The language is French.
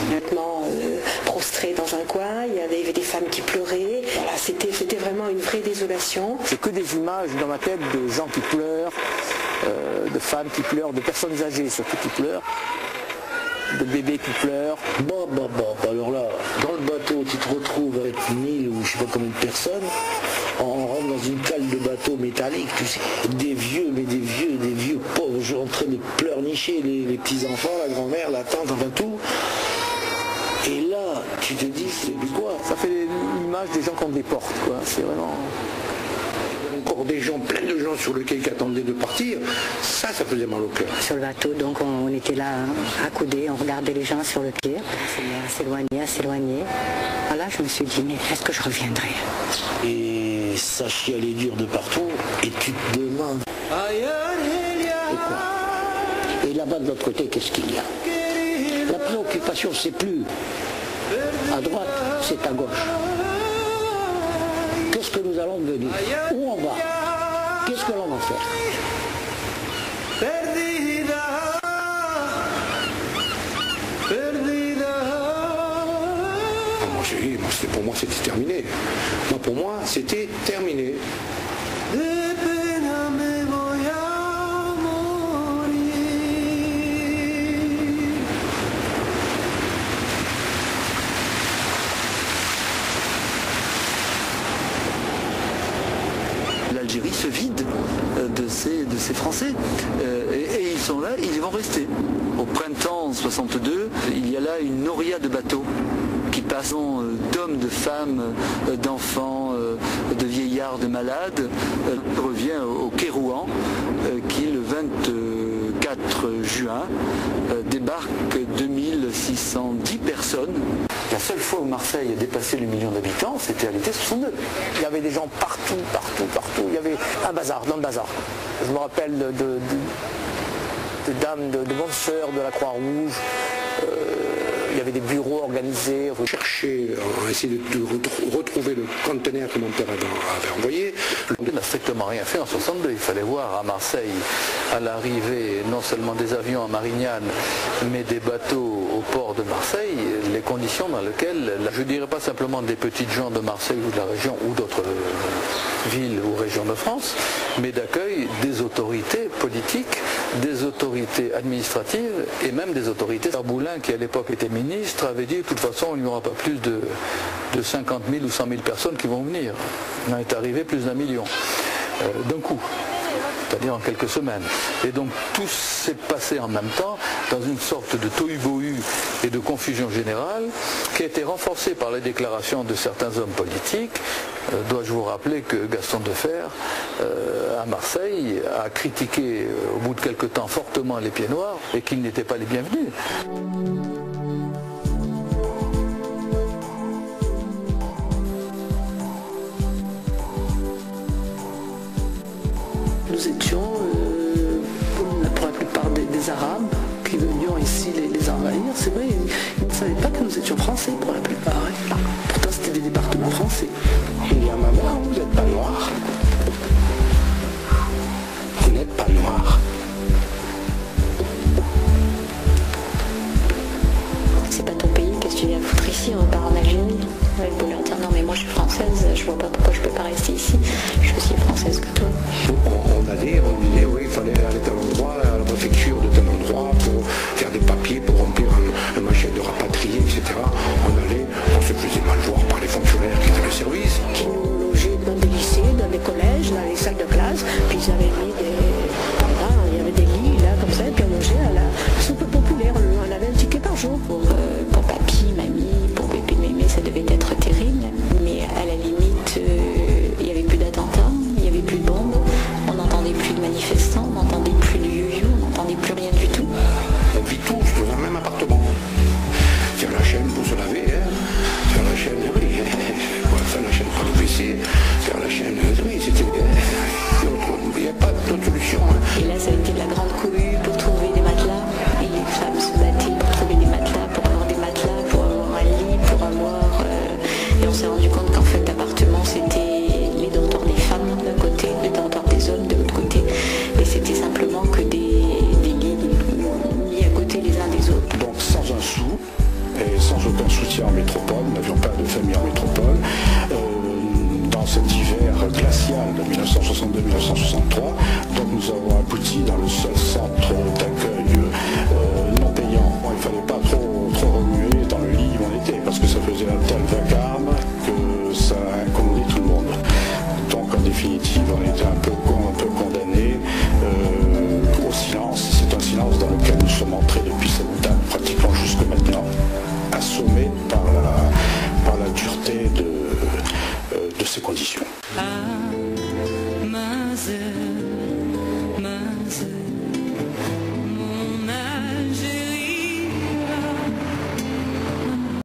complètement prostrés dans un coin, il y avait des femmes qui pleuraient. Voilà, c'était vraiment une vraie désolation. C'est que des images dans ma tête de gens qui pleurent, de femmes qui pleurent, de personnes âgées surtout qui pleurent, de bébés qui pleurent. Alors là, dans le bateau, tu te retrouves avec 1000 ou je sais pas combien de personnes, on rentre dans une cale de bateau métallique, tu sais, des vieux pauvres gens en train de pleurnicher, les petits-enfants, la grand-mère, la tante, enfin tout. Et là, tu te dis, c'est quoi? Ça fait l'image des gens qu'on déporte, quoi. C'est vraiment... Encore des gens, plein de gens sur le quai qui attendaient de partir, ça faisait mal au cœur. Sur le bateau, donc on était là accoudés, on regardait les gens sur le quai, à s'éloigner. Voilà, je me suis dit, mais est-ce que je reviendrai? Et ça chialait dur de partout, et tu te demandes, et quoi? Et là-bas de l'autre côté, qu'est-ce qu'il y a? La préoccupation, c'est plus à droite, c'est à gauche. Qu'est-ce que nous allons devenir? Où on va? Qu'est-ce que l'on va faire? Pour moi, c'était terminé. Pour moi, c'était terminé. L'Algérie se vide de ces Français et ils sont là, ils vont rester. Au printemps 62, il y a là une noria de bateaux qui passent d'hommes, de femmes, d'enfants, de vieillards, de malades, revient au quai Rouen qui le 24 juin débarque 2610 personnes. La seule fois où Marseille a dépassé le million d'habitants, c'était à l'été 62. Il y avait des gens partout. Il y avait un bazar, dans le bazar. Je me rappelle de dames, de bonnes sœurs de la Croix-Rouge. Il y avait des bureaux organisés. Chercher, on a essayé de retrouver le conteneur que mon père avait envoyé. On n'a strictement rien fait en 62. Il fallait voir à Marseille, à l'arrivée, non seulement des avions à Marignane, mais des bateaux au port de Marseille, les conditions dans lesquelles, je ne dirais pas simplement des petites gens de Marseille ou de la région ou d'autres villes ou régions de France, mais d'accueil des autorités politiques, des autorités administratives et même des autorités. Boulin, qui à l'époque était ministre, avait dit de toute façon il n'y aura pas plus de 50 000 ou 100 000 personnes qui vont venir. Il en est arrivé plus d'1 million d'un coup, c'est-à-dire en quelques semaines. Et donc tout s'est passé en même temps dans une sorte de tohu-bohu et de confusion générale qui a été renforcée par les déclarations de certains hommes politiques. Dois-je vous rappeler que Gaston Defferre, à Marseille, a critiqué au bout de quelque temps fortement les pieds noirs et qu'ils n'étaient pas les bienvenus. Nous étions, pour la plupart des Arabes qui venions ici les envahir. C'est vrai, ils ne savaient pas que nous étions français pour la plupart. Hein. Pourtant, c'était des départements français. Il dit à ma mère, vous n'êtes pas noir. Vous n'êtes pas noir. C'est pas ton pays, qu'est-ce que tu viens foutre ici? On repart en Algérie. Elle voulait leur dire non mais moi je suis française, je vois pas pourquoi je peux pas rester ici. Je suis aussi française que toi. On disait oui, il fallait aller à tel endroit, à la préfecture de tel endroit pour faire des papiers, pour remplir un machin de rapatrié, etc. On se faisait mal voir par les fonctionnaires qui étaient de service. Qui nous logeaient dans des lycées, dans des collèges, dans les salles de classe, puis ils avaient mis il y avait des lits là comme ça, puis on logeait à la soupe populaire. On avait un ticket par jour Pour papy, mamie, pour bébé, mémé, ça devait être terrible. Mais à la limite, il n'y avait plus d'attentats, il n'y avait plus de bombes, on n'entendait plus de manifestants, on n'entendait plus de yo-yo, on n'entendait plus rien du tout. On vit tous dans un même appartement. seul centre d'accueil non payant. Il ne fallait pas trop remuer dans le lit où on était, parce que ça faisait un tel vacarme que ça incommodait tout le monde. Donc en définitive, on était un peu condamnés au silence. C'est un silence dans lequel nous sommes entrés depuis cette date, pratiquement jusque maintenant, assommés par la dureté de ces conditions.